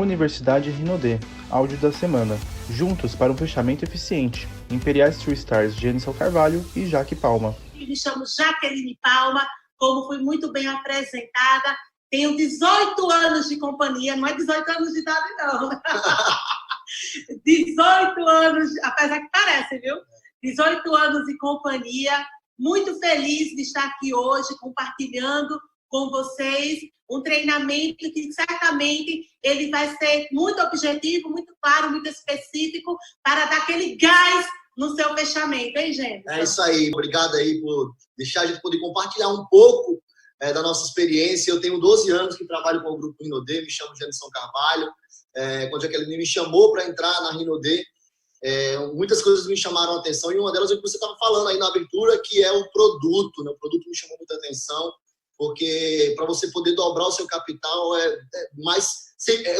Universidade Rinodê, áudio da semana. Juntos para um fechamento eficiente. Imperiais True Stars, Jenison Carvalho e Jaque Palma. Me chamo Jaqueline Palma, como fui muito bem apresentada. Tenho 18 anos de companhia, não é 18 anos de idade, não. 18 anos, apesar que parece, viu? 18 anos de companhia. Muito feliz de estar aqui hoje compartilhando com vocês um treinamento que certamente ele vai ser muito objetivo, muito claro, muito específico para dar aquele gás no seu fechamento, hein, gente? É isso aí. Obrigado aí por deixar a gente poder compartilhar um pouco da nossa experiência. Eu tenho 12 anos que trabalho com o Grupo Rinodê, me chamo Jenison Carvalho. Quando a Jaqueline me chamou para entrar na Rinodê, muitas coisas me chamaram a atenção, e uma delas é o que você estava falando aí na abertura, que é o produto, né? O produto me chamou muita atenção, porque para você poder dobrar o seu capital é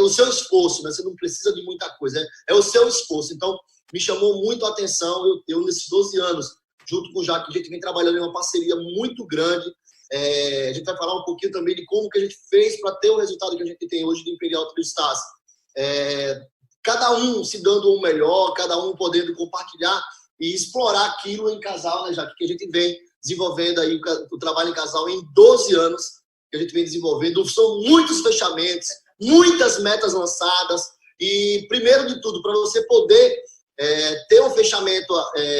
o seu esforço, né? Você não precisa de muita coisa, é o seu esforço. Então, me chamou muito a atenção. Eu nesses 12 anos, junto com o Jaque, a gente vem trabalhando em uma parceria muito grande. A gente vai falar um pouquinho também de como que a gente fez para ter o resultado que a gente tem hoje do Imperial True Stars. Cada um se dando o melhor, cada um podendo compartilhar e explorar aquilo em casal, né, Jaque? Que a gente vem desenvolvendo aí o trabalho em casal em 12 anos, que a gente vem desenvolvendo. São muitos fechamentos, muitas metas lançadas. E, primeiro de tudo, para você poder ter um fechamento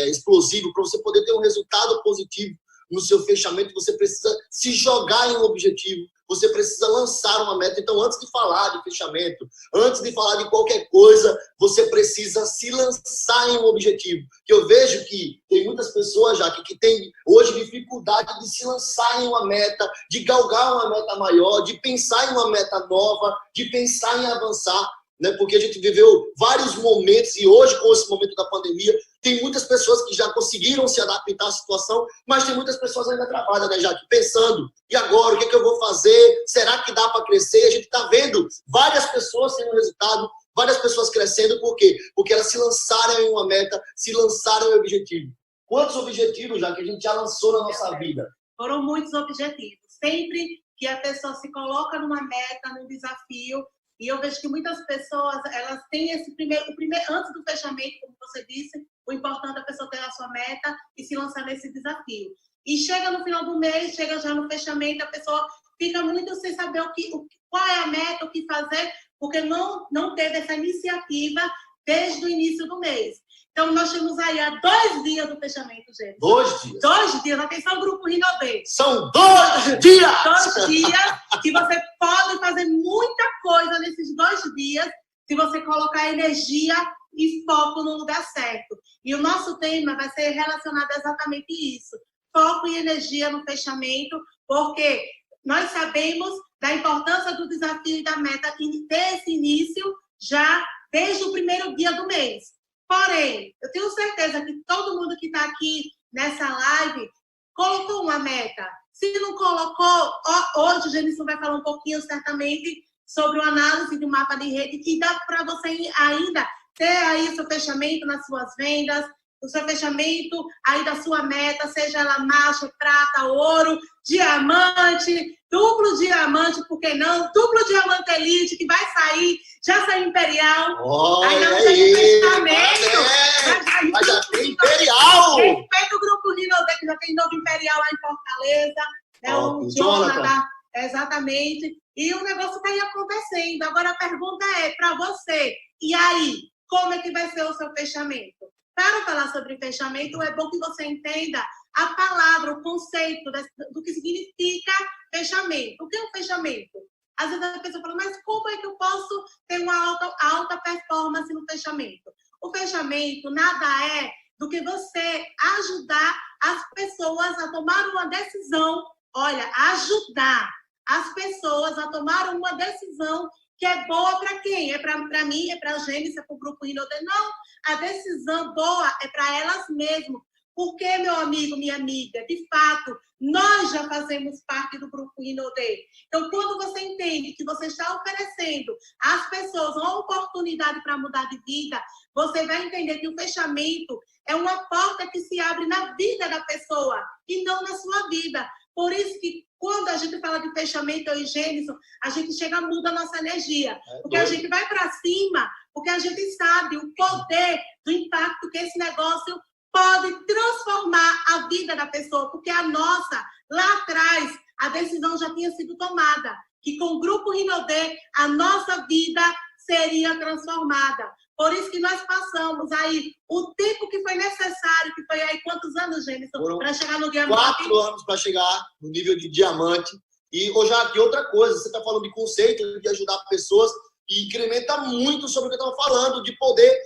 explosivo, para você poder ter um resultado positivo no seu fechamento, você precisa se jogar em um objetivo, você precisa lançar uma meta. Então, antes de falar de fechamento, antes de falar de qualquer coisa, você precisa se lançar em um objetivo. Que eu vejo que tem muitas pessoas já que têm hoje dificuldade de se lançar em uma meta, de galgar uma meta maior, de pensar em uma meta nova, de pensar em avançar, né? Porque a gente viveu vários momentos, e hoje, com esse momento da pandemia, tem muitas pessoas que já conseguiram se adaptar à situação, mas tem muitas pessoas ainda travadas, né, Jaque? Pensando, e agora, o que eu vou fazer? Será que dá para crescer? A gente está vendo várias pessoas tendo resultado, várias pessoas crescendo. Por quê? Porque elas se lançaram em uma meta, se lançaram em um objetivo. Quantos objetivos, Jaque, a gente já lançou na nossa vida? Foram muitos objetivos. Sempre que a pessoa se coloca numa meta, num desafio, e eu vejo que muitas pessoas, elas têm esse primeiro, antes do fechamento, como você disse, o importante é a pessoa ter a sua meta e se lançar nesse desafio. E chega no final do mês, chega já no fechamento, a pessoa fica muito sem saber qual é a meta, o que fazer, porque não teve essa iniciativa desde o início do mês. Então, nós temos aí há 2 dias do fechamento, gente. 2 dias? 2 dias. Atenção, Grupo Rinodê. São 2 dias! 2 dias que você pode fazer muita coisa nesses 2 dias se você colocar energia e foco no lugar certo. E o nosso tema vai ser relacionado a exatamente isso. Foco e energia no fechamento, porque nós sabemos da importância do desafio e da meta e ter esse início já desde o primeiro dia do mês. Porém, eu tenho certeza que todo mundo que está aqui nessa live colocou uma meta. Se não colocou, hoje o Jenison vai falar um pouquinho, certamente, sobre uma análise de mapa de rede, que dá para você ainda ter aí o seu fechamento nas suas vendas, o seu fechamento aí da sua meta, seja ela marcha, prata, ouro, diamante, duplo diamante, por que não? Duplo diamante elite, que vai sair, já saiu imperial. Aí não tem fechamento. Mas já tem imperial! Respeita o Grupo Rinodê, que já tem novo imperial lá em Fortaleza. O Jonathan, exatamente. E o negócio está aí acontecendo. Agora a pergunta é para você, e aí, como é que vai ser o seu fechamento? Para falar sobre fechamento, é bom que você entenda a palavra, o conceito do que significa fechamento. O que é um fechamento? Às vezes a pessoa fala, mas como é que eu posso ter uma alta performance no fechamento? O fechamento nada é do que você ajudar as pessoas a tomar uma decisão. Olha, ajudar as pessoas a tomar uma decisão que é boa para quem? É para mim, é para a Jenison, é para o Grupo Rinodê? Não, a decisão boa é para elas mesmas. Porque, meu amigo, minha amiga, de fato, nós já fazemos parte do Grupo Rinodê. Então, quando você entende que você está oferecendo às pessoas uma oportunidade para mudar de vida, você vai entender que o fechamento é uma porta que se abre na vida da pessoa e não na sua vida. Por isso que quando a gente fala de fechamento, eu e Gênison, a gente chega, muda a nossa energia. Porque a gente vai para cima, porque a gente sabe o poder do impacto que esse negócio pode transformar a vida da pessoa. Porque a nossa, lá atrás, a decisão já tinha sido tomada. Que com o Grupo Rinodê, a nossa vida seria transformada. Por isso que nós passamos aí o tempo que foi necessário, que foi aí quantos anos, Gênison, para chegar no diamante? 4 anos para chegar no nível de diamante. E, Jaque, outra coisa, você está falando de conceito, de ajudar pessoas, e incrementa muito sobre o que eu estava falando, de poder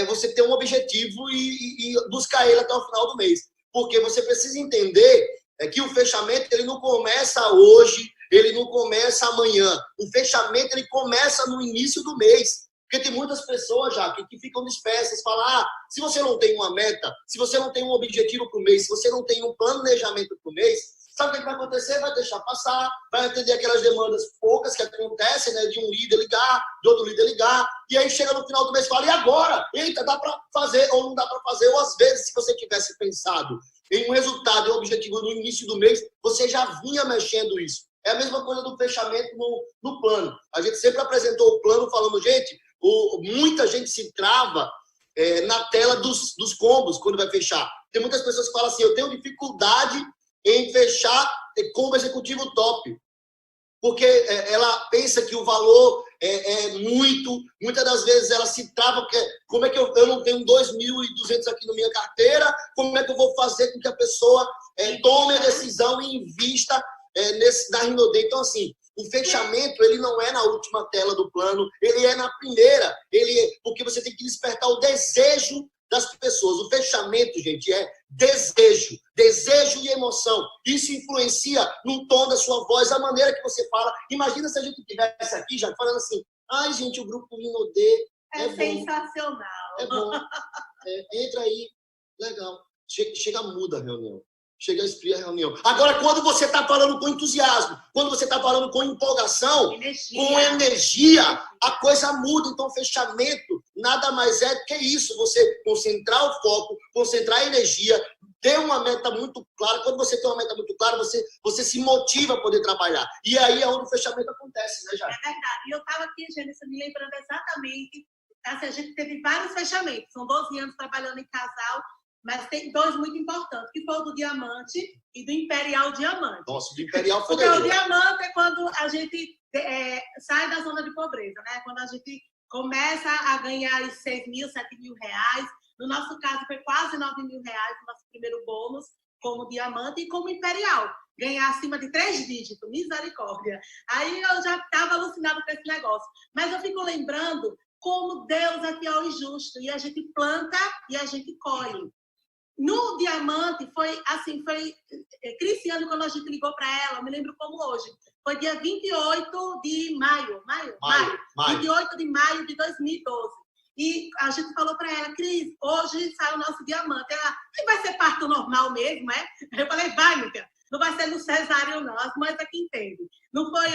você ter um objetivo e buscar ele até o final do mês. Porque você precisa entender que o fechamento ele não começa hoje, ele não começa amanhã. O fechamento ele começa no início do mês. Porque tem muitas pessoas já que ficam dispersas, falam, se você não tem uma meta, se você não tem um objetivo para o mês, se você não tem um planejamento para o mês, sabe o que vai acontecer? Vai deixar passar, vai atender aquelas demandas poucas que acontecem, né, de um líder ligar, de outro líder ligar, e aí chega no final do mês e fala, e agora? Eita, dá para fazer ou não dá para fazer? Ou às vezes, se você tivesse pensado em um resultado e um objetivo no início do mês, você já vinha mexendo isso. É a mesma coisa do fechamento no plano. A gente sempre apresentou o plano falando, gente, muita gente se trava na tela dos combos quando vai fechar. Tem muitas pessoas que falam assim, eu tenho dificuldade em fechar combo executivo top. Porque ela pensa que o valor é muito, muitas das vezes ela se trava, porque como é que eu não tenho 2.200 aqui na minha carteira, como é que eu vou fazer com que a pessoa tome a decisão e invista na Rinodê? Então, assim, o fechamento, ele não é na última tela do plano, ele é na primeira, porque você tem que despertar o desejo das pessoas. O fechamento, gente, é desejo e emoção. Isso influencia no tom da sua voz, a maneira que você fala. Imagina se a gente tivesse aqui já falando assim, ai, gente, o Grupo Rinodê é sensacional. É bom. Entra aí, legal. Chega, muda a reunião. Chega a esfriar a reunião. Agora, quando você está falando com entusiasmo, quando você está falando com empolgação, com energia, a coisa muda. Então, fechamento nada mais é do que isso. Você concentrar o foco, concentrar a energia, ter uma meta muito clara. Quando você tem uma meta muito clara, você se motiva a poder trabalhar. E aí é onde o fechamento acontece, né, Jair? É verdade. E eu estava aqui, Gênison, me lembrando exatamente. Assim, a gente teve vários fechamentos. São 12 anos trabalhando em casal. Mas tem 2 muito importantes, que foi o do Diamante e do Imperial Diamante. Nossa, o do Imperial foi porque o Diamante é quando a gente sai da zona de pobreza, né? Quando a gente começa a ganhar os 6 mil, 7 mil reais. No nosso caso, foi quase 9 mil reais o nosso primeiro bônus como Diamante e como Imperial. Ganhar acima de 3 dígitos, misericórdia. Aí eu já estava alucinada com esse negócio. Mas eu fico lembrando como Deus é fiel e justo. E a gente planta e a gente colhe. No Diamante, foi assim, foi Cristiano, quando a gente ligou para ela, eu me lembro como hoje, foi dia 28 de maio. 28 de maio de 2012. E a gente falou para ela, Cris, hoje sai o nosso Diamante. Ela, vai ser parto normal mesmo, é? Eu falei, vai, Mica, não vai ser no cesáreo, não, as mães aqui entendem. Não foi,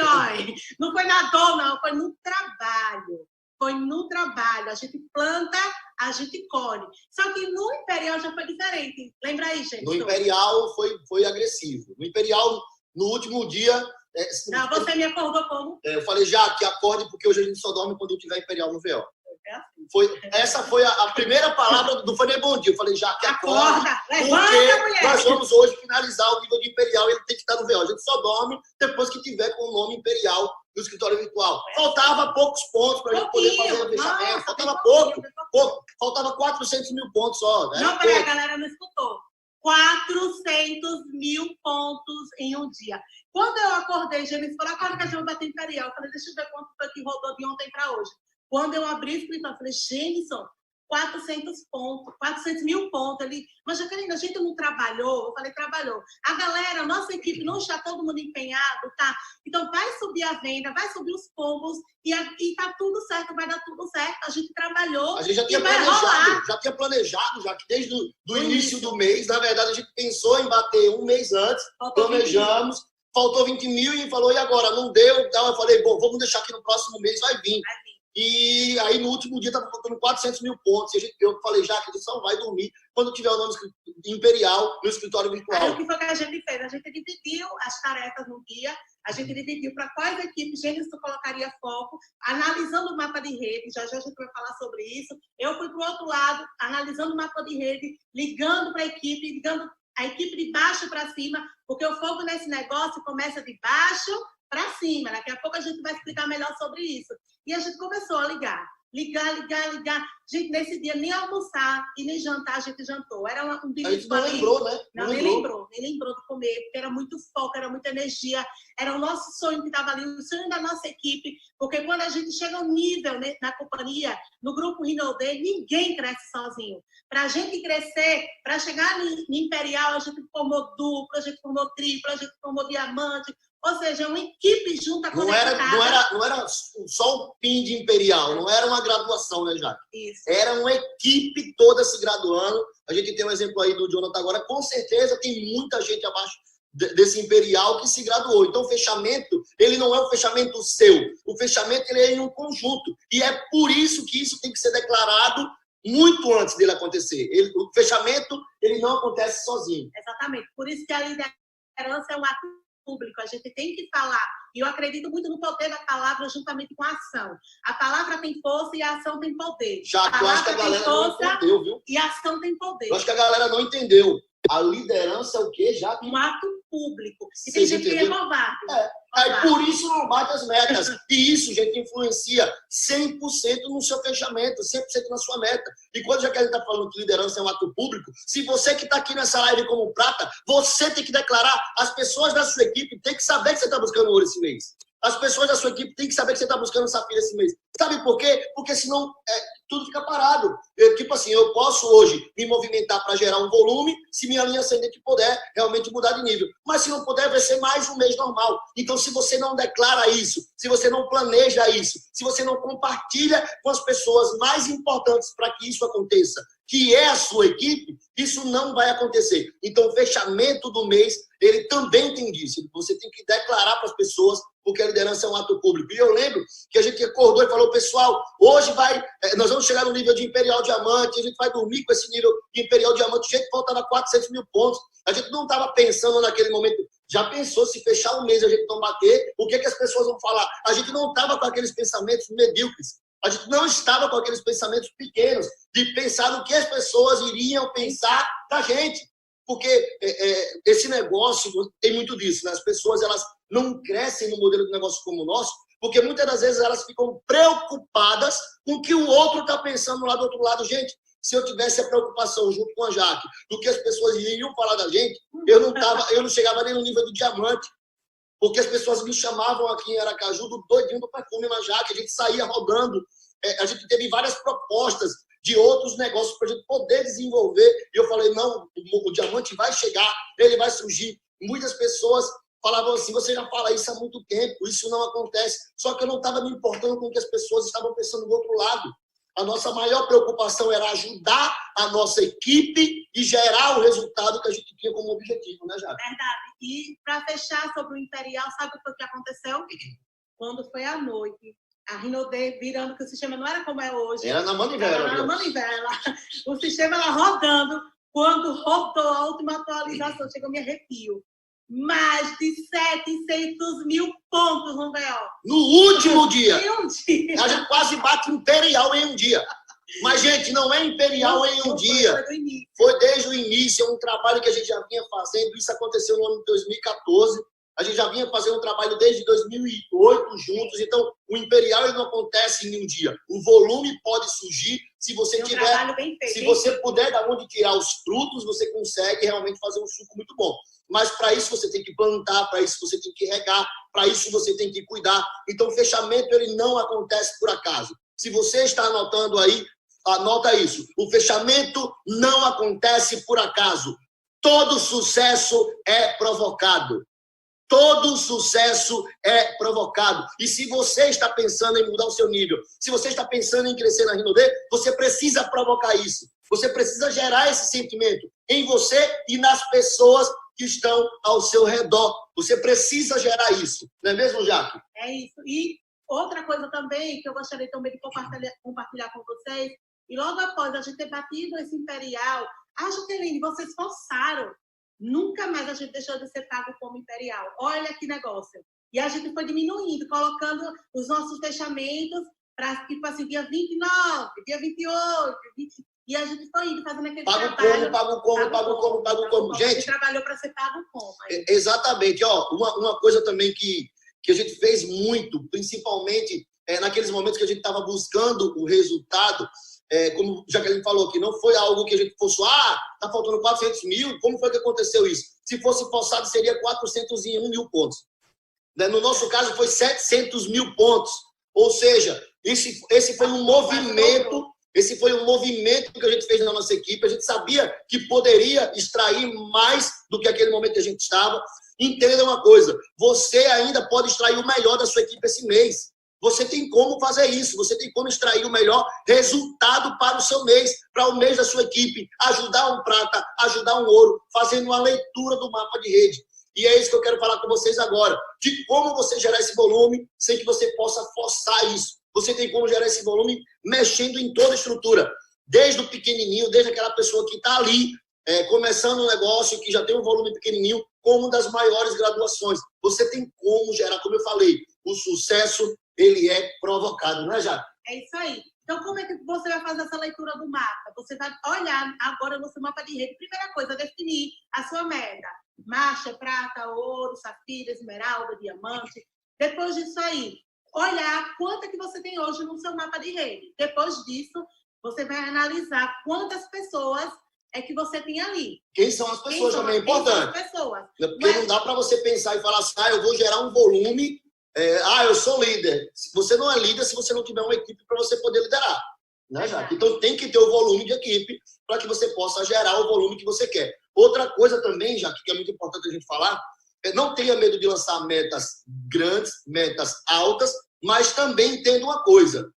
não foi na dor, não, foi no trabalho. Foi no trabalho, a gente planta, a gente colhe. Só que no Imperial já foi diferente. Lembra aí, gente? No Imperial foi agressivo. No Imperial, no último dia... Não, você me acordou como? Eu falei, já que acorde, porque hoje a gente só dorme quando tiver Imperial no VO. Essa foi a primeira palavra, não foi nem bom dia. Eu falei, já que acorde, porque nós vamos hoje finalizar o nível de Imperial e ele tem que estar no VO. A gente só dorme depois que tiver com o nome Imperial no escritório virtual. Faltava poucos pontos para a gente poder fazer o fechamento. Faltava pouco. Faltava 400 mil pontos só. Né? Não, peraí, a galera não escutou. 400 mil pontos em um dia. Quando eu acordei, Gênesis falou, agora que a gente vai bater Imperial. Eu falei, deixa eu ver quanto foi que rodou de ontem para hoje. Quando eu abri o escritório, eu falei, Gênesis, 400 mil pontos ali. Mas, Jaqueline, a gente não trabalhou? Eu falei, trabalhou. A galera, a nossa equipe não está todo mundo empenhado, tá? Então, vai subir a venda, vai subir os pombos e tá tudo certo, vai dar tudo certo. A gente trabalhou. A gente já tinha planejado, já que desde o início do mês, na verdade, a gente pensou em bater um mês antes, planejamos, faltou 20 mil e falou, e agora? Não deu. Então, eu falei, bom, vamos deixar aqui no próximo mês, vai vir. E aí, no último dia, estava faltando 400 mil pontos. E eu falei, já que a gente só vai dormir quando tiver o nome Imperial no escritório virtual. Aí, o que foi que a gente fez? A gente dividiu as tarefas no guia, a gente dividiu para quais equipes Gênesis colocaria foco, analisando o mapa de rede, já a gente vai falar sobre isso. Eu fui para o outro lado, analisando o mapa de rede, ligando para a equipe, ligando a equipe de baixo para cima, porque o foco nesse negócio começa de baixo para cima. Daqui a pouco a gente vai explicar melhor sobre isso. E a gente começou a ligar. Gente, nesse dia, nem almoçar e nem jantar a gente jantou. Era um dia. A gente não lembrou, né? Nem lembrou de comer, porque era muito foco, era muita energia. Era o nosso sonho que estava ali, o sonho da nossa equipe. Porque quando a gente chega ao nível, né, na companhia, no grupo Rinode, ninguém cresce sozinho. Para a gente crescer, para chegar no Imperial, a gente formou duplo, a gente formou triplo, a gente formou diamante. Ou seja, uma equipe junta conectada. Não era só um PIN de Imperial, não era uma graduação, né, Jaque? Isso. Era uma equipe toda se graduando. A gente tem um exemplo aí do Jonathan agora. Com certeza tem muita gente abaixo desse Imperial que se graduou. Então, o fechamento, ele não é um fechamento seu. O fechamento, ele é em um conjunto. E é por isso que isso tem que ser declarado muito antes dele acontecer. O fechamento, ele não acontece sozinho. Exatamente. Por isso que a liderança é um ato público, a gente tem que falar. E eu acredito muito no poder da palavra juntamente com a ação. A palavra tem força e a ação tem poder. Já que eu acho que a galera não entendeu, viu? E a ação tem poder. Eu acho que a galera não entendeu. A liderança é o quê, já? Um ato público. E tem gente que é covarde. Aí por isso não bate as metas. E isso, gente, influencia 100% no seu fechamento, 100% na sua meta. E quando já que a gente está falando que liderança é um ato público, se você que está aqui nessa live como prata, você tem que declarar, as pessoas da sua equipe têm que saber que você está buscando ouro esse mês. As pessoas da sua equipe têm que saber que você está buscando safira esse mês. Sabe por quê? Porque senão tudo fica parado. Tipo assim, eu posso hoje me movimentar para gerar um volume se minha linha ascendente puder realmente mudar de nível. Mas se não puder, vai ser mais um mês normal. Então, se você não declara isso, se você não planeja isso, se você não compartilha com as pessoas mais importantes para que isso aconteça, que é a sua equipe, isso não vai acontecer. Então, o fechamento do mês, ele também tem disso. Você tem que declarar para as pessoas, porque a liderança é um ato público. E eu lembro que a gente acordou e falou, pessoal, hoje nós vamos chegar no nível de Imperial Diamante, a gente vai dormir com esse nível de Imperial Diamante, gente, faltava 400 mil pontos. A gente não estava pensando naquele momento, já pensou se fechar um mês e a gente não bater, o que as pessoas vão falar? A gente não estava com aqueles pensamentos medíocres. A gente não estava com aqueles pensamentos pequenos de pensar no que as pessoas iriam pensar da gente. Porque esse negócio tem muito disso, né? As pessoas elas não crescem no modelo de negócio como o nosso, porque muitas das vezes elas ficam preocupadas com o que o outro está pensando lá do outro lado. Gente, se eu tivesse a preocupação junto com a Jaque do que as pessoas iriam falar da gente, eu não chegava nem no nível do diamante. Porque as pessoas me chamavam aqui em Aracaju do doidinho do perfume na Jaque, a gente saía rodando, a gente teve várias propostas de outros negócios para a gente poder desenvolver. E eu falei, não, o diamante vai chegar, ele vai surgir. Muitas pessoas falavam assim, você já fala isso há muito tempo, isso não acontece. Só que eu não estava me importando com o que as pessoas estavam pensando do outro lado. A nossa maior preocupação era ajudar a nossa equipe e gerar o resultado que a gente tinha como objetivo, né, Jaque? Verdade. E para fechar sobre o Imperial, sabe o que aconteceu? Quando foi à noite, a Rinode virando, que o sistema não era como é hoje. Era na manivela. Era na manivela. O sistema era rodando. Quando rodou a última atualização, chegou me arrepio. Mais de 700 mil pontos no BO. No último dia. Em um dia. A gente quase bate Imperial em um dia. Mas, gente, não é Imperial em um dia. Foi desde o início, é um trabalho que a gente já vinha fazendo. Isso aconteceu no ano de 2014. A gente já vinha fazendo um trabalho desde 2008 juntos. Então, o Imperial ele não acontece em um dia. O volume pode surgir se você tiver... Se você puder dar onde tirar os frutos, você consegue realmente fazer um suco muito bom. Mas para isso você tem que plantar, para isso você tem que regar, para isso você tem que cuidar. Então, o fechamento ele não acontece por acaso. Se você está anotando aí, anota isso. O fechamento não acontece por acaso. Todo sucesso é provocado. Todo sucesso é provocado. E se você está pensando em mudar o seu nível, se você está pensando em crescer na Rinode, você precisa provocar isso. Você precisa gerar esse sentimento em você e nas pessoas que estão ao seu redor. Você precisa gerar isso. Não é mesmo, Jaque? É isso. E Outra coisa também que eu gostaria também de compartilhar com vocês, e logo após a gente ter batido esse Imperial, Jaqueline, vocês forçaram. Nunca mais a gente deixou de ser pago como Imperial. Olha que negócio. E a gente foi diminuindo, colocando os nossos fechamentos para, tipo assim, dia 29, dia 28, 20... E a gente foi indo fazendo aquele trabalho. Pago como. Gente, a gente trabalhou para ser pago como. Exatamente. Ó, uma coisa também que a gente fez muito, principalmente naqueles momentos que a gente estava buscando o resultado, como o Jaqueline falou, que não foi algo que a gente fosse, tá faltando 400 mil, como foi que aconteceu isso? Se fosse forçado, seria 401 mil pontos. No nosso caso, foi 700 mil pontos. Ou seja, esse foi um movimento, que a gente fez na nossa equipe. A gente sabia que poderia extrair mais do que aquele momento que a gente estava. Entenda uma coisa, você ainda pode extrair o melhor da sua equipe esse mês. Você tem como fazer isso, você tem como extrair o melhor resultado para o seu mês, para o mês da sua equipe, ajudar um prata, ajudar um ouro, fazendo uma leitura do mapa de rede. E é isso que eu quero falar com vocês agora, de como você gerar esse volume sem que você possa forçar isso. Você tem como gerar esse volume mexendo em toda a estrutura, desde o pequenininho, desde aquela pessoa que está ali, começando um negócio que já tem um volume pequenininho, como das maiores graduações. Você tem como gerar, como eu falei, o sucesso, ele é provocado, não é, Jaque? É isso aí. Então, como é que você vai fazer essa leitura do mapa? Você vai olhar agora no seu mapa de rede. Primeira coisa, definir a sua meta. Marcha, prata, ouro, safira, esmeralda, diamante. Depois disso aí, olhar quanto é que você tem hoje no seu mapa de rede. Depois disso, você vai analisar quantas pessoas é que você tem ali. Quem são as pessoas também é importante. Quem são as pessoas? Porque não dá para você pensar e falar assim, eu vou gerar um volume, eu sou líder. Você não é líder se você não tiver uma equipe para você poder liderar. Né, Jaque? Então tem que ter o volume de equipe para que você possa gerar o volume que você quer. Outra coisa também, Jaque, que é muito importante a gente falar, não tenha medo de lançar metas grandes, metas altas, mas também entenda uma coisa.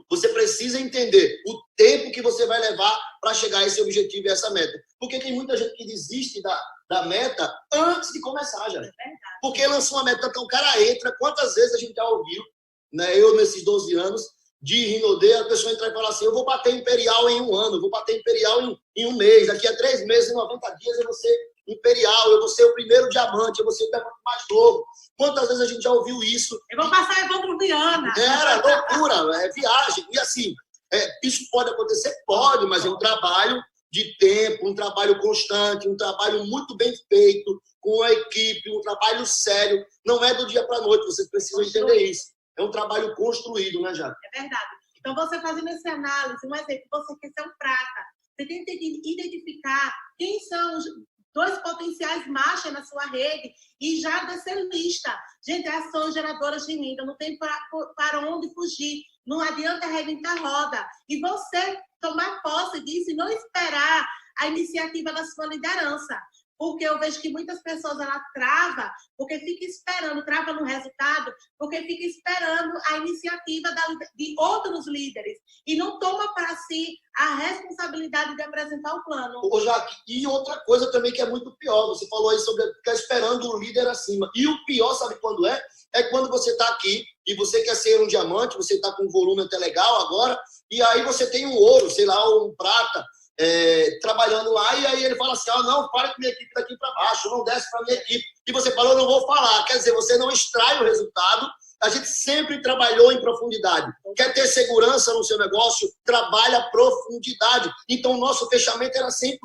Você precisa entender o tempo que você vai levar para chegar a esse objetivo e essa meta. Porque tem muita gente que desiste da meta antes de começar, já. Porque lançou uma meta, então o cara entra. Quantas vezes a gente já ouviu, né, eu nesses 12 anos, de Rinode, a pessoa entrar e falar assim, eu vou bater Imperial em 1 ano, eu vou bater Imperial em 1 mês, daqui a 3 meses, em 90 dias, eu vou ser Imperial, eu vou ser o primeiro diamante, eu vou ser o diamante mais novo. Quantas vezes a gente já ouviu isso? Eu vou passar Evandro Viana. Era loucura, viagem. E assim, isso pode acontecer? Pode, mas é um trabalho de tempo, um trabalho constante, um trabalho muito bem feito, com a equipe, um trabalho sério. Não é do dia para a noite, vocês precisam entender isso. É um trabalho construído, né, Jaque? É verdade. Então, você fazendo essa análise, um exemplo, você quer ser um prata, você tem que identificar quem são os 2 potenciais marchas na sua rede e já descer lista. Gente, ações geradoras de renda, não tem para onde fugir. Não adianta arrebentar a roda. E você tomar posse disso e não esperar a iniciativa da sua liderança. Porque eu vejo que muitas pessoas travam, porque fica esperando, trava no resultado, porque fica esperando a iniciativa de outros líderes e não toma para si a responsabilidade de apresentar o plano. Ô, Jaque, e outra coisa também que é muito pior, você falou aí sobre ficar esperando o líder acima. E o pior, sabe quando é? É quando você está aqui e você quer ser um diamante, você está com um volume até legal agora, e aí você tem um ouro, sei lá, um prata, trabalhando lá, e aí ele fala assim, não, fale com minha equipe daqui para baixo, não desce para minha equipe. E você falou, não vou falar. Quer dizer, você não extrai o resultado. A gente sempre trabalhou em profundidade. Quer ter segurança no seu negócio? Trabalha profundidade. Então, o nosso fechamento era 100%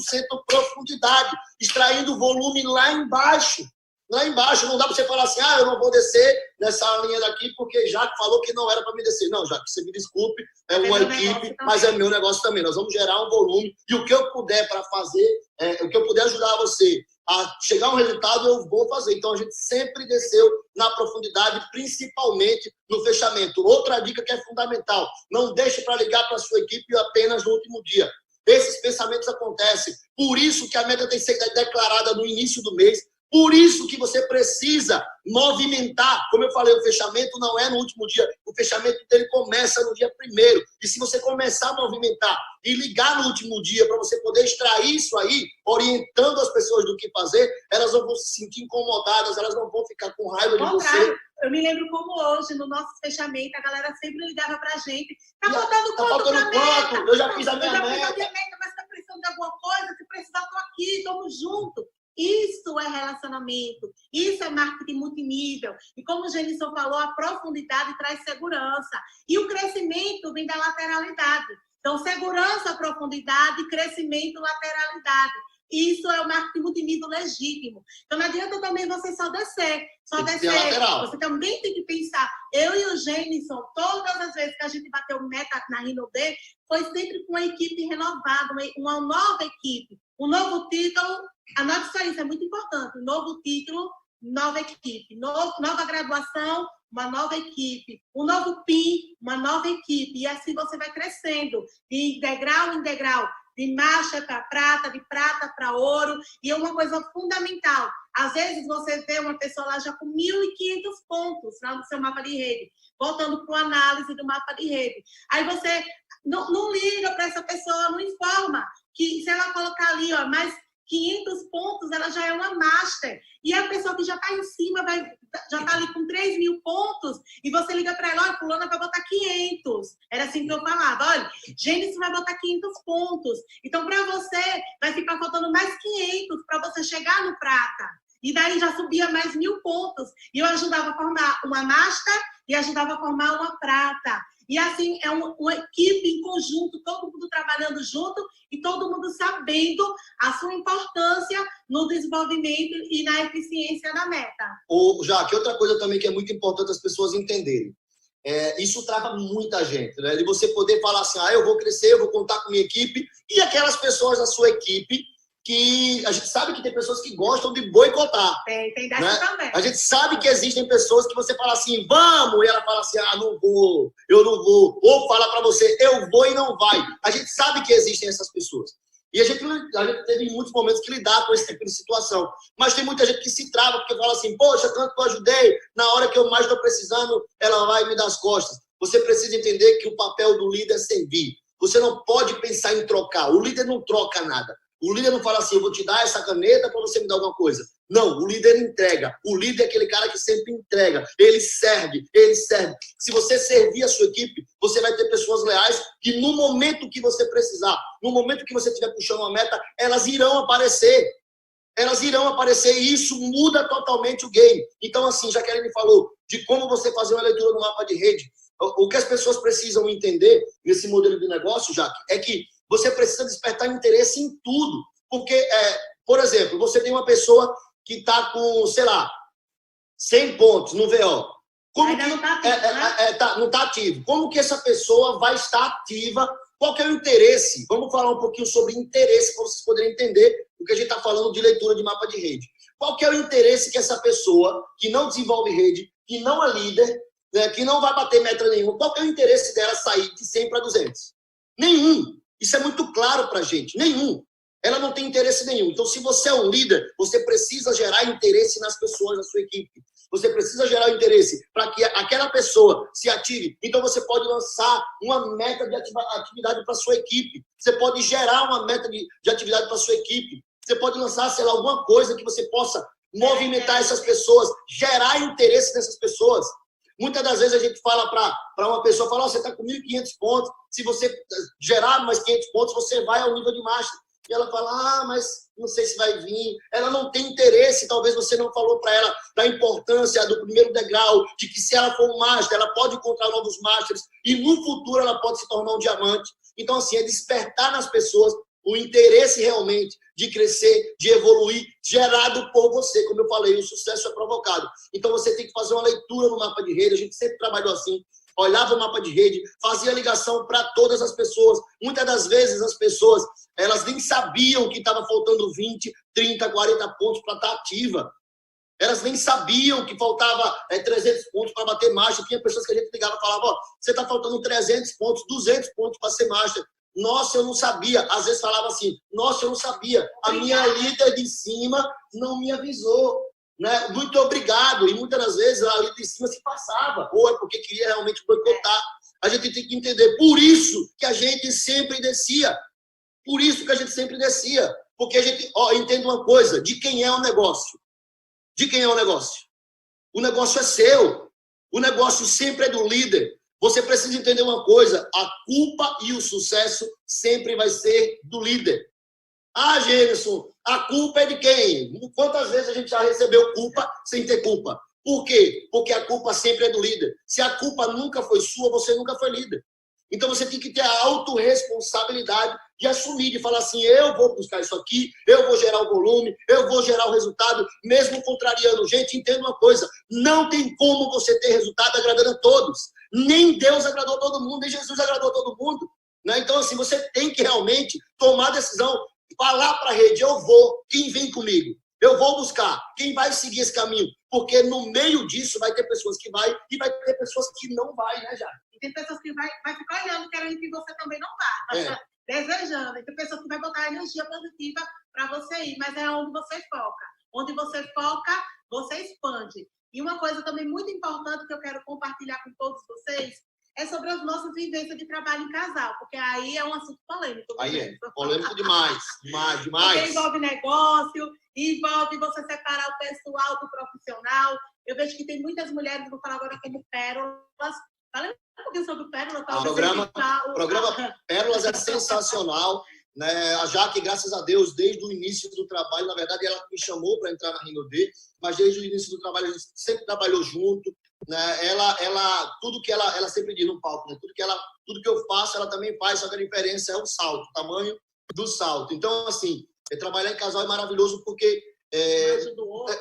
profundidade, extraindo volume lá embaixo. Lá embaixo, não dá para você falar assim, eu não vou descer nessa linha daqui porque Jaque falou que não era para me descer. Não, Jaque, você me desculpe, é uma equipe, mas é meu negócio também. Nós vamos gerar um volume e o que eu puder para fazer, o que eu puder ajudar você a chegar a um resultado, eu vou fazer. Então, a gente sempre desceu na profundidade, principalmente no fechamento. Outra dica que é fundamental, não deixe para ligar para a sua equipe apenas no último dia. Esses pensamentos acontecem. Por isso que a meta tem que ser declarada no início do mês, Por isso que você precisa movimentar. Como eu falei, o fechamento não é no último dia. O fechamento dele começa no dia 1º. E se você começar a movimentar e ligar no último dia para você poder extrair isso aí, orientando as pessoas do que fazer, elas não vão se sentir incomodadas, elas não vão ficar com raiva de você. Eu me lembro como hoje, no nosso fechamento, a galera sempre ligava pra gente. Tá faltando quanto pra meta? Eu já fiz a minha meta. Mas tá precisando de alguma coisa? Se precisar, tô aqui, tamo junto. Isso é relacionamento, isso é marketing multinível. E como o Genilson falou, a profundidade traz segurança. E o crescimento vem da lateralidade. Então, segurança, profundidade, crescimento, lateralidade. Isso é o marketing multinível legítimo. Então, não adianta também você só descer. Você também tem que pensar. Eu e o Genilson, todas as vezes que a gente bateu meta na Rinode, foi sempre com uma equipe renovada, uma nova equipe. Um novo título, anote só isso, é muito importante. Um novo título, nova equipe. Nova graduação, uma nova equipe. Um novo PIN, uma nova equipe. E assim você vai crescendo, de degrau em degrau. De marcha para prata, de prata para ouro. E é uma coisa fundamental. Às vezes você vê uma pessoa lá já com 1.500 pontos lá no seu mapa de rede, voltando para a análise do mapa de rede. Aí você não liga para essa pessoa, não informa que se ela colocar ali, ó, mais 500 pontos, ela já é uma master. E a pessoa que já está em cima, já está ali com 3.000 pontos, e você liga para ela, olha, fulana vai botar 500. Era assim que eu falava, olha, Gênesis vai botar 500 pontos. Então, para você, vai ficar faltando mais 500 para você chegar no prata. E daí já subia mais 1.000 pontos. E eu ajudava a formar uma master e ajudava a formar uma prata. E assim, é uma equipe em conjunto, todo mundo trabalhando junto e todo mundo sabendo a sua importância no desenvolvimento e na eficiência da meta. Jaque, outra coisa também que é muito importante as pessoas entenderem. Isso trava muita gente, né? De você poder falar assim, eu vou crescer, eu vou contar com minha equipe, e aquelas pessoas da sua equipe que a gente sabe que tem pessoas que gostam de boicotar. Tem dessa, né? também. A gente sabe que existem pessoas que você fala assim, vamos, e ela fala assim, não vou, eu não vou. Ou fala para você, eu vou e não vai. A gente sabe que existem essas pessoas. E a gente teve muitos momentos que lidar com esse tipo de situação. Mas tem muita gente que se trava, porque fala assim, poxa, tanto que eu ajudei, na hora que eu mais estou precisando, ela vai me dar as costas. Você precisa entender que o papel do líder é servir. Você não pode pensar em trocar. O líder não troca nada. O líder não fala assim, eu vou te dar essa caneta para você me dar alguma coisa. Não, o líder entrega. O líder é aquele cara que sempre entrega. Ele serve. Se você servir a sua equipe, você vai ter pessoas leais que no momento que você precisar, no momento que você estiver puxando uma meta, elas irão aparecer. E isso muda totalmente o game. Então, assim, Jaqueline falou de como você fazer uma leitura no mapa de rede. O que as pessoas precisam entender nesse modelo de negócio, Jaque, é que você precisa despertar interesse em tudo. Porque, por exemplo, você tem uma pessoa que está com, 100 pontos no VO. Como que não está ativo, não está ativo. Como que essa pessoa vai estar ativa? Qual que é o interesse? Vamos falar um pouquinho sobre interesse, para vocês poderem entender o que a gente está falando de leitura de mapa de rede. Qual que é o interesse que essa pessoa, que não desenvolve rede, que não é líder, né, que não vai bater meta nenhuma, qual que é o interesse dela sair de 100 para 200? Nenhum. Isso é muito claro para a gente. Nenhum. Ela não tem interesse nenhum. Então, se você é um líder, você precisa gerar interesse nas pessoas da sua equipe. Você precisa gerar interesse para que aquela pessoa se ative. Então, você pode lançar uma meta de atividade para a sua equipe. Você pode gerar uma meta de atividade para a sua equipe. Você pode lançar, alguma coisa que você possa movimentar essas pessoas, gerar interesse nessas pessoas. Muitas das vezes a gente fala para uma pessoa, você está com 1.500 pontos, se você gerar mais 500 pontos, você vai ao nível de master. E ela fala, mas não sei se vai vir. Ela não tem interesse, talvez você não falou para ela da importância do primeiro degrau, de que se ela for um master, ela pode encontrar novos masters e no futuro ela pode se tornar um diamante. Então, assim, é despertar nas pessoas o interesse realmente de crescer, de evoluir, gerado por você. Como eu falei, o sucesso é provocado. Então, você tem que fazer uma leitura no mapa de rede. A gente sempre trabalhou assim. Olhava o mapa de rede, fazia ligação para todas as pessoas. Muitas das vezes, as pessoas, elas nem sabiam que estava faltando 20, 30, 40 pontos para estar ativa. Elas nem sabiam que faltava 300 pontos para bater master. Tinha pessoas que a gente ligava e falava, você está faltando 300 pontos, 200 pontos para ser master. nossa, eu não sabia. Às vezes falava assim, nossa, eu não sabia. A minha líder de cima não me avisou. Né? Muito obrigado. E muitas das vezes a líder de cima se passava. Ou é porque queria realmente boicotar. A gente tem que entender. Por isso que a gente sempre descia. Por isso que a gente sempre descia. Porque a gente entende uma coisa. De quem é o negócio? De quem é o negócio? O negócio é seu. O negócio sempre é do líder. Você precisa entender uma coisa, a culpa e o sucesso sempre vai ser do líder. Ah, Gêneson, a culpa é de quem? Quantas vezes a gente já recebeu culpa sem ter culpa? Por quê? Porque a culpa sempre é do líder. Se a culpa nunca foi sua, você nunca foi líder. Então você tem que ter a autorresponsabilidade de assumir, de falar assim, eu vou buscar isso aqui, eu vou gerar o volume, eu vou gerar o resultado, mesmo contrariando. Gente, entenda uma coisa, não tem como você ter resultado agradando a todos. Nem Deus agradou todo mundo, nem Jesus agradou todo mundo. Né? Então, assim, você tem que realmente tomar a decisão, falar para a rede, eu vou, quem vem comigo? Eu vou buscar, quem vai seguir esse caminho? Porque no meio disso vai ter pessoas que vai e vai ter pessoas que não vai, né, Jade? E tem pessoas que vai ficar olhando, querendo que você também não vá. Desejando. E tem pessoas que vai botar energia positiva para você ir, mas é onde você foca. Onde você foca, você expande. E uma coisa também muito importante que eu quero compartilhar com todos vocês é sobre as nossas vivências de trabalho em casal, porque aí é um assunto polêmico. Aí é polêmico demais. Porque envolve negócio, envolve você separar o pessoal do profissional. Eu vejo que tem muitas mulheres, vou falar agora como pérolas. Fala um pouquinho sobre o Pérolas. O programa Pérolas é sensacional. Né? A Jaque, graças a Deus, desde o início do trabalho, na verdade, ela me chamou para entrar na Rinode, mas desde o início do trabalho, a gente sempre trabalhou junto. Né? Ela tudo que ela sempre diz no palco, né? Tudo que eu faço, ela também faz, só que a diferença é o salto, o tamanho do salto. Então, assim, trabalhar em casal é maravilhoso porque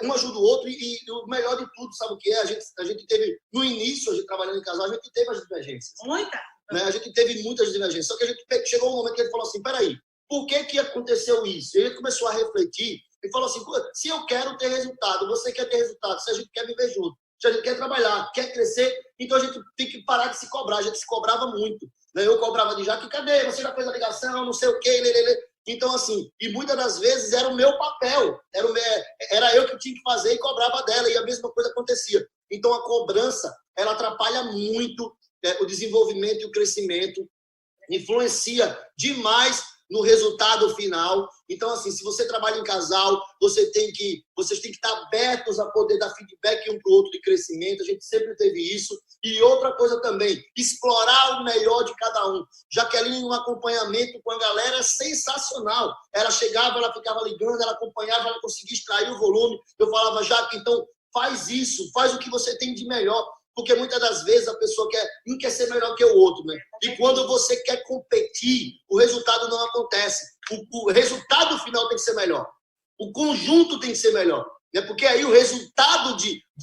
um ajuda o outro e o melhor de tudo, sabe o que é? A gente teve, no início, a gente trabalhando em casal, a gente teve as divergências. Muita? Né? A gente teve muitas divergências, só que a gente chegou um momento que ele falou assim, peraí, por que aconteceu isso? Ele começou a refletir e falou assim, se eu quero ter resultado, você quer ter resultado, se a gente quer viver junto, se a gente quer trabalhar, quer crescer, então a gente tem que parar de se cobrar. A gente se cobrava muito. Né? Eu cobrava de Jaque, cadê? Você já fez a ligação, não sei o quê, Então, assim, e muitas das vezes era o meu papel, era eu que tinha que fazer e cobrava dela, e a mesma coisa acontecia. Então, a cobrança, ela atrapalha muito o desenvolvimento e o crescimento, influencia demais no resultado final. Então, assim, se você trabalha em casal, vocês têm que estar abertos a poder dar feedback um para o outro de crescimento. A gente sempre teve isso. E outra coisa também, explorar o melhor de cada um. Jaqueline, no acompanhamento com a galera, é sensacional. Ela chegava, ela ficava ligando, ela acompanhava, ela conseguia extrair o volume. Eu falava, Jaque, então faz isso, faz o que você tem de melhor. Porque muitas das vezes a pessoa um quer ser melhor que o outro, né? E quando você quer competir, o resultado não acontece. O resultado final tem que ser melhor. O conjunto tem que ser melhor. Né? Porque aí o resultado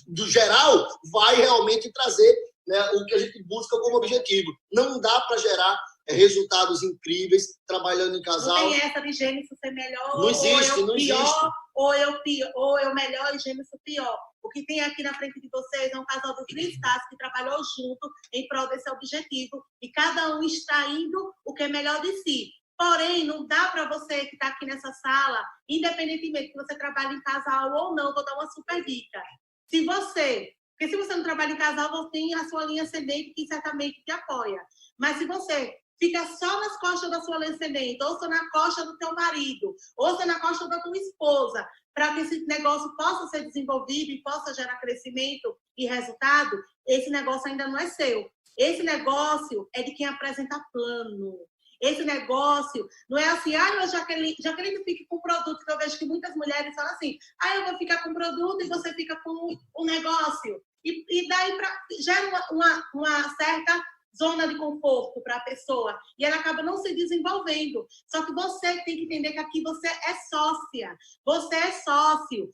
do geral vai realmente trazer, né, o que a gente busca como objetivo. Não dá para gerar resultados incríveis trabalhando em casal. Não tem essa de Gênesis ser melhor, não existe, ou eu não pior, existe. ou eu melhor e Gênesis pior. O que tem aqui na frente de vocês é um casal dos cristãos que trabalhou junto em prol desse objetivo e cada um está indo o que é melhor de si. Porém, não dá para você que está aqui nessa sala, independentemente que você trabalhe em casal ou não, vou dar uma super dica. Porque se você não trabalha em casal, você tem a sua linha ascendente que certamente te apoia. Mas se você fica só nas costas da sua linha ascendente, ou só na costa do teu marido, ou só na costa da tua esposa, para que esse negócio possa ser desenvolvido e possa gerar crescimento e resultado, esse negócio ainda não é seu. Esse negócio é de quem apresenta plano. Esse negócio não é assim, eu Jaqueline fique com o produto, que eu vejo que muitas mulheres falam assim, eu vou ficar com o produto e você fica com o negócio. E daí gera uma certa zona de conforto para a pessoa e ela acaba não se desenvolvendo. Só que você tem que entender que aqui você é sócia, você é sócio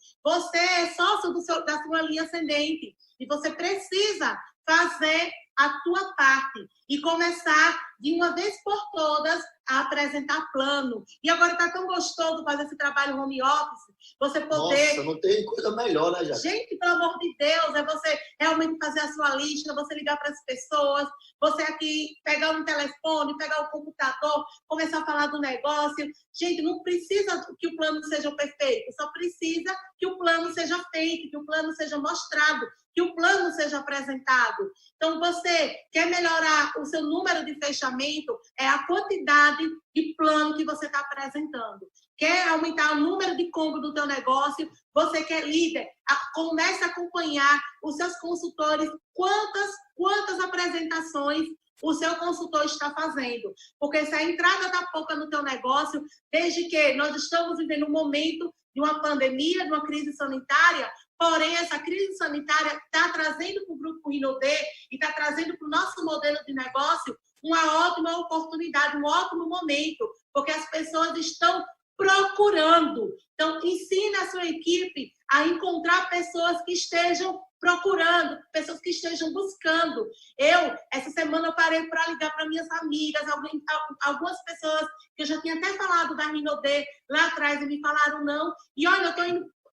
da sua linha ascendente e você precisa fazer a tua parte e começar de uma vez por todas a apresentar plano. E agora está tão gostoso fazer esse trabalho home office, você poder... Nossa, não tem coisa melhor, né, Jaque? Gente, pelo amor de Deus, é você realmente fazer a sua lista, você ligar para as pessoas, você aqui pegar um telefone, pegar o computador, começar a falar do negócio. Gente, não precisa que o plano seja perfeito, só precisa que o plano seja feito, que o plano seja mostrado, que o plano seja apresentado. Então, você quer melhorar o seu número de fechamento, é a quantidade de plano que você está apresentando. Quer aumentar o número de combo do teu negócio, você quer líder, comece a acompanhar os seus consultores, quantas apresentações o seu consultor está fazendo. Porque se a entrada está pouca no teu negócio, desde que nós estamos vivendo um momento de uma pandemia, de uma crise sanitária, porém, essa crise sanitária está trazendo para o Grupo Rinodê e está trazendo para o nosso modelo de negócio uma ótima oportunidade, um ótimo momento, porque as pessoas estão procurando. Então, ensine a sua equipe a encontrar pessoas que estejam procurando, pessoas que estejam buscando. Essa semana, eu parei para ligar para minhas amigas, algumas pessoas que eu já tinha até falado da Rinodê lá atrás e me falaram não. E olha,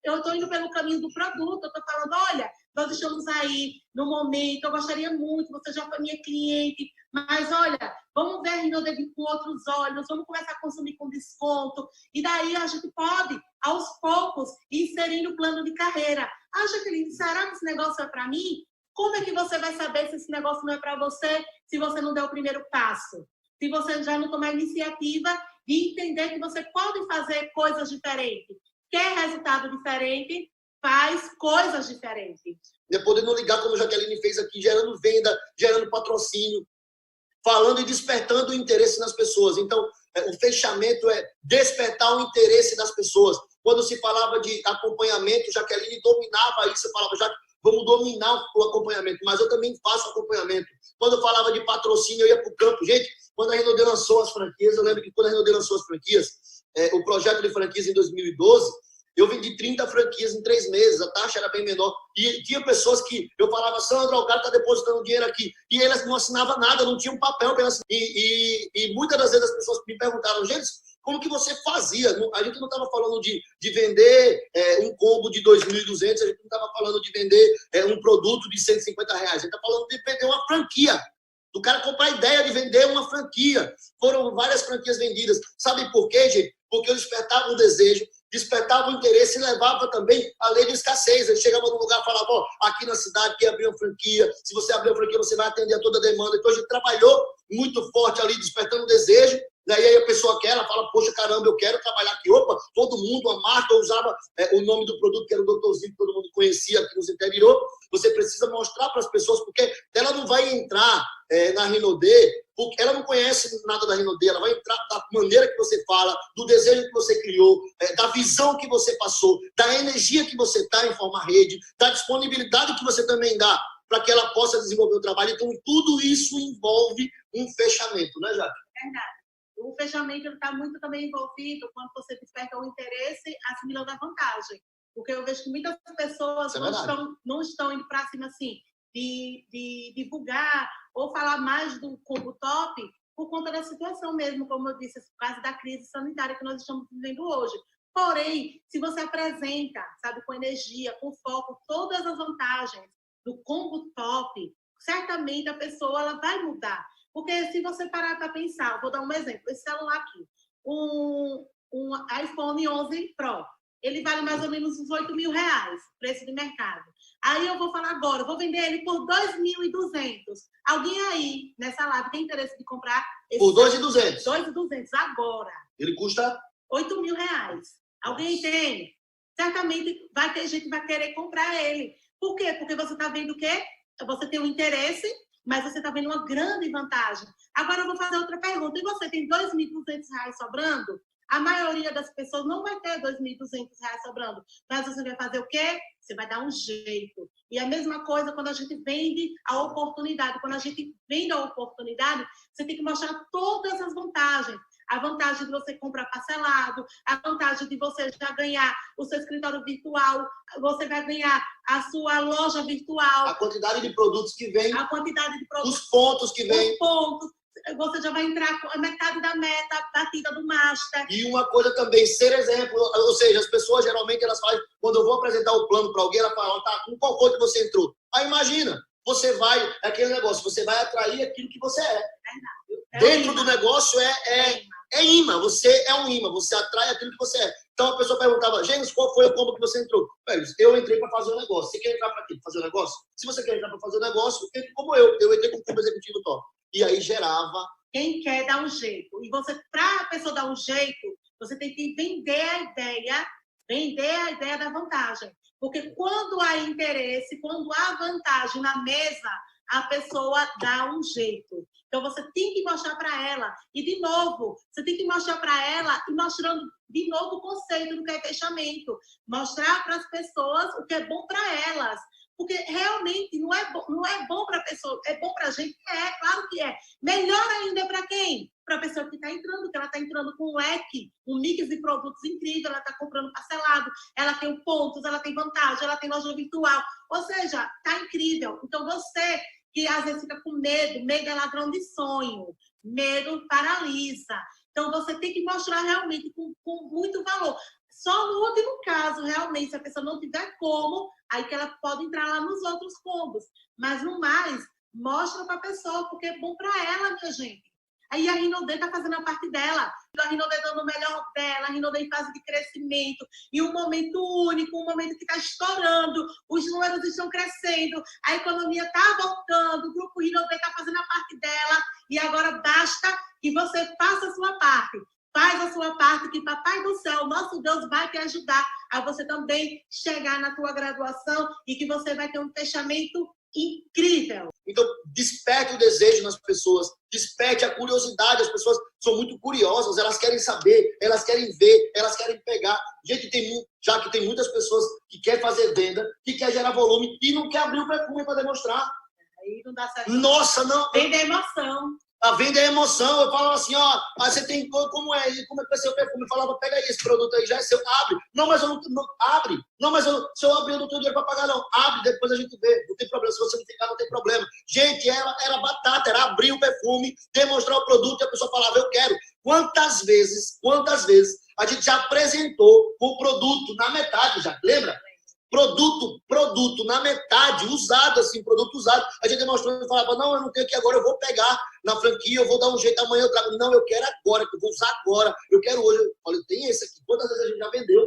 eu estou indo pelo caminho do produto, eu estou falando, olha, nós estamos aí no momento, eu gostaria muito, você já foi minha cliente, mas olha, vamos ver a Rinodê com outros olhos, vamos começar a consumir com desconto, e daí a gente pode, aos poucos, ir inserindo o plano de carreira. Ah, Jaqueline, será que esse negócio é para mim? Como é que você vai saber se esse negócio não é para você, se você não der o primeiro passo? Se você já não tomar a iniciativa de entender que você pode fazer coisas diferentes. Quer resultado diferente, faz coisas diferentes. Depois de não ligar, como a Jaqueline fez aqui, gerando venda, gerando patrocínio, falando e despertando o interesse nas pessoas. Então, o fechamento é despertar o interesse das pessoas. Quando se falava de acompanhamento, Jaqueline dominava isso, eu falava, já vamos dominar o acompanhamento, mas eu também faço acompanhamento. Quando eu falava de patrocínio, eu ia para o campo. Gente, quando a Rinodê lançou as franquias, eu lembro que quando a Rinodê lançou as franquias, o projeto de franquias em 2012, eu vendi 30 franquias em 3 meses, a taxa era bem menor. E tinha pessoas que eu falava, Sandra, o cara está depositando dinheiro aqui. E elas não assinavam nada, não tinha um papel para assinar. E muitas das vezes as pessoas me perguntaram, gente, como que você fazia? A gente não estava falando de vender um combo de 2.200, a gente não estava falando de vender um produto de R$150, a gente está falando de vender uma franquia. Do cara comprar a ideia de vender uma franquia. Foram várias franquias vendidas. Sabe por quê, gente? Porque eu despertava o desejo, despertava o interesse e levava também a lei de escassez. Ele chegava num lugar e falava, ó, aqui na cidade quem abrir uma franquia, se você abrir uma franquia, você vai atender a toda a demanda. Então a gente trabalhou muito forte ali, despertando o desejo. Daí aí a pessoa quer, ela fala, poxa, caramba, eu quero trabalhar aqui. Opa, todo mundo, a marca usava o nome do produto, que era o Doutorzinho, que todo mundo conhecia aqui nos interior. Você precisa mostrar para as pessoas, porque ela não vai entrar na Rinodê, porque ela não conhece nada da Rinodê, ela vai entrar da maneira que você fala, do desejo que você criou, da visão que você passou, da energia que você está em formar rede, da disponibilidade que você também dá para que ela possa desenvolver o trabalho. Então, tudo isso envolve um fechamento, né, Jaque? Verdade. O fechamento está muito também envolvido quando você desperta o interesse, assimilando a vantagem. Porque eu vejo que muitas pessoas não estão indo para cima assim, de divulgar ou falar mais do combo top por conta da situação mesmo, como eu disse, por causa da crise sanitária que nós estamos vivendo hoje. Porém, se você apresenta, sabe, com energia, com foco, todas as vantagens do combo top, certamente a pessoa ela vai mudar. Porque se você parar para pensar, vou dar um exemplo, esse celular aqui, um iPhone 11 Pro, ele vale mais ou menos uns R$8.000, preço de mercado. Aí eu vou falar agora, vou vender ele por R$2.200. Alguém aí, nessa live, tem interesse de comprar esse por R$2.200? R$2.200 agora. Ele custa R$8.000. Alguém tem? Certamente vai ter gente que vai querer comprar ele. Por quê? Porque você está vendo o quê? Você tem um interesse, mas você está vendo uma grande vantagem. Agora eu vou fazer outra pergunta. E você tem R$2.200 sobrando? A maioria das pessoas não vai ter R$2.200 sobrando. Mas você vai fazer o quê? Você vai dar um jeito. E a mesma coisa quando a gente vende a oportunidade. Quando a gente vende a oportunidade, você tem que mostrar todas as vantagens. a vantagem de você comprar parcelado, a vantagem de você já ganhar o seu escritório virtual, você vai ganhar a sua loja virtual. A quantidade de produtos que vem. A quantidade de produtos. Os pontos que vem. Os pontos. Você já vai entrar com a metade da meta batida do Master. E uma coisa também, ser exemplo, ou seja, as pessoas geralmente elas fazem, quando eu vou apresentar o plano para alguém, ela fala, tá, com qual foi que você entrou? Aí imagina, você vai, é aquele negócio, você vai atrair aquilo que você é. Dentro do negócio é imã, você é um imã, você atrai aquilo que você é. Então a pessoa perguntava, Gênesis, qual foi o combo que você entrou? Eu entrei para fazer um negócio. Você quer entrar para quê? Para fazer um negócio? Se você quer entrar para fazer um negócio, entre como eu entrei com o combo executivo top. E aí gerava. Quem quer dar um jeito. E você, para a pessoa dar um jeito, você tem que vender a ideia da vantagem. Porque quando há interesse, quando há vantagem na mesa, a pessoa dá um jeito. Então, você tem que mostrar para ela. E, de novo, você tem que mostrar para ela e mostrando, de novo, o conceito do que é fechamento. Mostrar para as pessoas o que é bom para elas. Porque, realmente, não é bom para a pessoa. É bom para a gente? É, claro que é. Melhor ainda é para quem? Para a pessoa que está entrando, que ela está entrando com um leque, um mix de produtos incrível, ela está comprando parcelado, ela tem pontos, ela tem vantagem, ela tem loja virtual. Ou seja, está incrível. Então, você que às vezes fica com medo é ladrão de sonho, medo paralisa. Então, você tem que mostrar realmente com muito valor. Só no último caso, realmente, se a pessoa não tiver como, aí que ela pode entrar lá nos outros combos. Mas, no mais, mostra para a pessoa, porque é bom para ela, minha gente. Aí a Rinode está fazendo a parte dela, a Rinode dando o melhor dela, a Rinode em fase de crescimento, e um momento único, um momento que está estourando, os números estão crescendo, a economia está voltando, o grupo Rinode está fazendo a parte dela, e agora basta que você faça a sua parte. Faz a sua parte, que Papai do Céu, nosso Deus, vai te ajudar a você também chegar na tua graduação e que você vai ter um fechamento incrível. Então, desperte o desejo nas pessoas, desperte a curiosidade. As pessoas são muito curiosas, elas querem saber, elas querem ver, elas querem pegar. Gente, já que tem muitas pessoas que querem fazer venda, que quer gerar volume e não quer abrir o perfume para demonstrar. Aí não dá certo. Nossa, não. Venda emoção. A venda é emoção. Eu falava assim, ó, você tem como é que vai ser o perfume? Eu falava, pega aí, esse produto aí já é seu, abre. Não, mas eu não abre. Não, mas se eu abrir, eu não tenho dinheiro para pagar, não. Abre, depois a gente vê. Não tem problema. Se você não ficar, não tem problema. Gente, era batata, era abrir o perfume, demonstrar o produto e a pessoa falava, eu quero. Quantas vezes a gente já apresentou o produto na metade, já lembra? Produto na metade, usado assim, produto usado. A gente demonstrando e falava, não, eu não tenho aqui agora, eu vou pegar na franquia, eu vou dar um jeito, amanhã eu trago. Não, eu quero agora, que eu vou usar agora, eu quero hoje. Olha, tem esse aqui. Quantas vezes a gente já vendeu?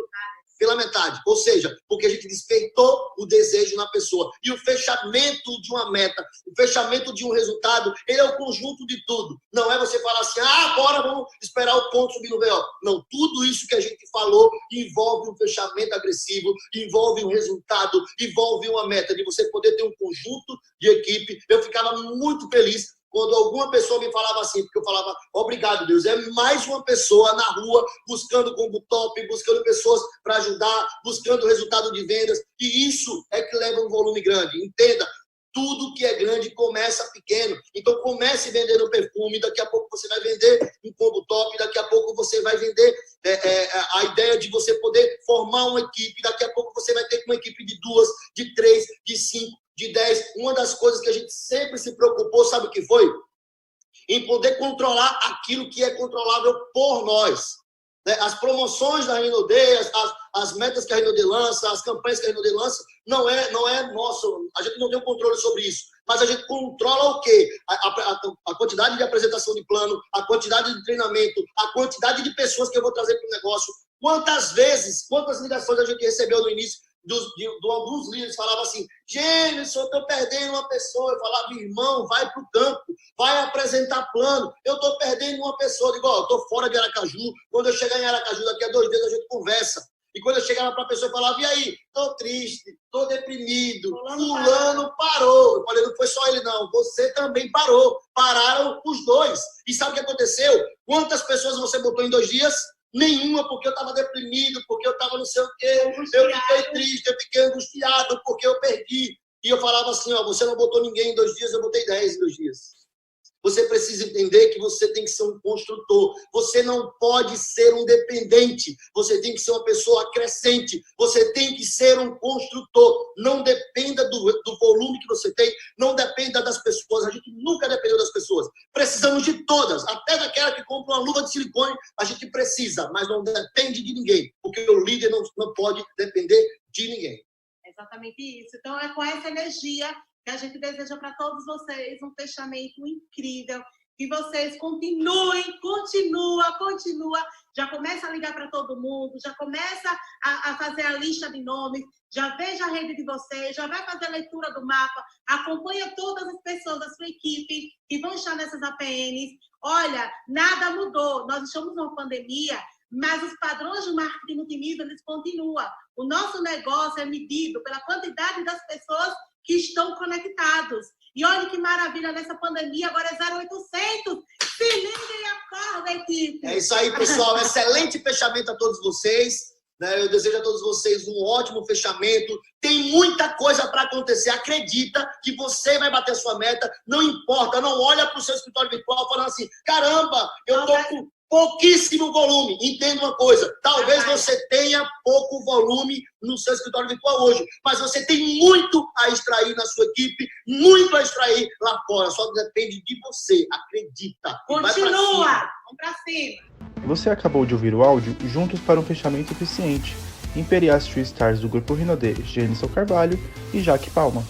Pela metade. Ou seja, porque a gente despertou o desejo na pessoa. E o fechamento de uma meta, o fechamento de um resultado, ele é o conjunto de tudo. Não é você falar assim, agora vamos esperar o ponto subir no VO. Não, tudo isso que a gente falou envolve um fechamento agressivo, envolve um resultado, envolve uma meta de você poder ter um conjunto de equipe. Eu ficava muito feliz quando alguma pessoa me falava assim, porque eu falava, obrigado, Deus, é mais uma pessoa na rua buscando combo top, buscando pessoas para ajudar, buscando resultado de vendas, e isso é que leva um volume grande. Entenda, tudo que é grande começa pequeno. Então comece vendendo perfume, daqui a pouco você vai vender um combo top, daqui a pouco você vai vender a ideia de você poder formar uma equipe, daqui a pouco você vai ter uma equipe de 2, de 3, de 5, de 10. Uma das coisas que a gente sempre se preocupou, sabe o que foi? Em poder controlar aquilo que é controlável por nós. As promoções da Rinode, as metas que a Rinode lança, as campanhas que a Rinode lança, não é nosso. A gente não tem um controle sobre isso. Mas a gente controla o quê? A quantidade de apresentação de plano, a quantidade de treinamento, a quantidade de pessoas que eu vou trazer para o negócio. Quantas ligações a gente recebeu no início de alguns líderes falavam assim, Gênesis, eu estou perdendo uma pessoa. Eu falava, irmão, vai para o campo, vai apresentar plano. Eu estou perdendo uma pessoa. Eu digo, eu estou fora de Aracaju. Quando eu chegar em Aracaju, daqui a 2 dias a gente conversa. E quando eu chegava para a pessoa, eu falava, e aí? Estou triste, estou deprimido, fulano parou. Eu falei, não foi só ele não, você também parou. Pararam os dois. E sabe o que aconteceu? Quantas pessoas você botou em 2 dias? Nenhuma, porque eu estava deprimido, porque eu estava não sei o quê, eu fiquei triste, eu fiquei angustiado, porque eu perdi. E eu falava assim, você não botou ninguém em 2 dias, eu botei 10 em 2 dias. Você precisa entender que você tem que ser um construtor. Você não pode ser um dependente. Você tem que ser uma pessoa acrescente. Você tem que ser um construtor. Não dependa do volume que você tem. Não dependa das pessoas. A gente nunca dependeu das pessoas. Precisamos de todas. Até daquela que compra uma luva de silicone, a gente precisa. Mas não depende de ninguém. Porque o líder não pode depender de ninguém. Exatamente isso. Então, é com essa energia que a gente deseja para todos vocês um fechamento incrível, que vocês continua, já começa a ligar para todo mundo, já começa a fazer a lista de nomes, já veja a rede de vocês, já vai fazer a leitura do mapa, acompanha todas as pessoas da sua equipe que vão estar nessas APNs. Olha, nada mudou, nós estamos numa pandemia, mas os padrões de marketing multinível, eles continuam. O nosso negócio é medido pela quantidade das pessoas que estão conectados. E olha que maravilha nessa pandemia, agora é 0800. Se liguem e acordem, equipe. É isso aí, pessoal. Excelente fechamento a todos vocês. Eu desejo a todos vocês um ótimo fechamento. Tem muita coisa para acontecer. Acredita que você vai bater a sua meta. Não importa, não olha para o seu escritório virtual falando assim, caramba, eu estou com pouquíssimo volume. Entenda uma coisa, talvez você tenha pouco volume no seu escritório virtual hoje, mas você tem muito a extrair na sua equipe, muito a extrair lá fora. Só depende de você. Acredita. Continua. Vamos para cima. Você acabou de ouvir o áudio Juntos para um Fechamento Eficiente, Imperiais True Stars do Grupo Rinodê, Gênison Carvalho e Jaque Palma.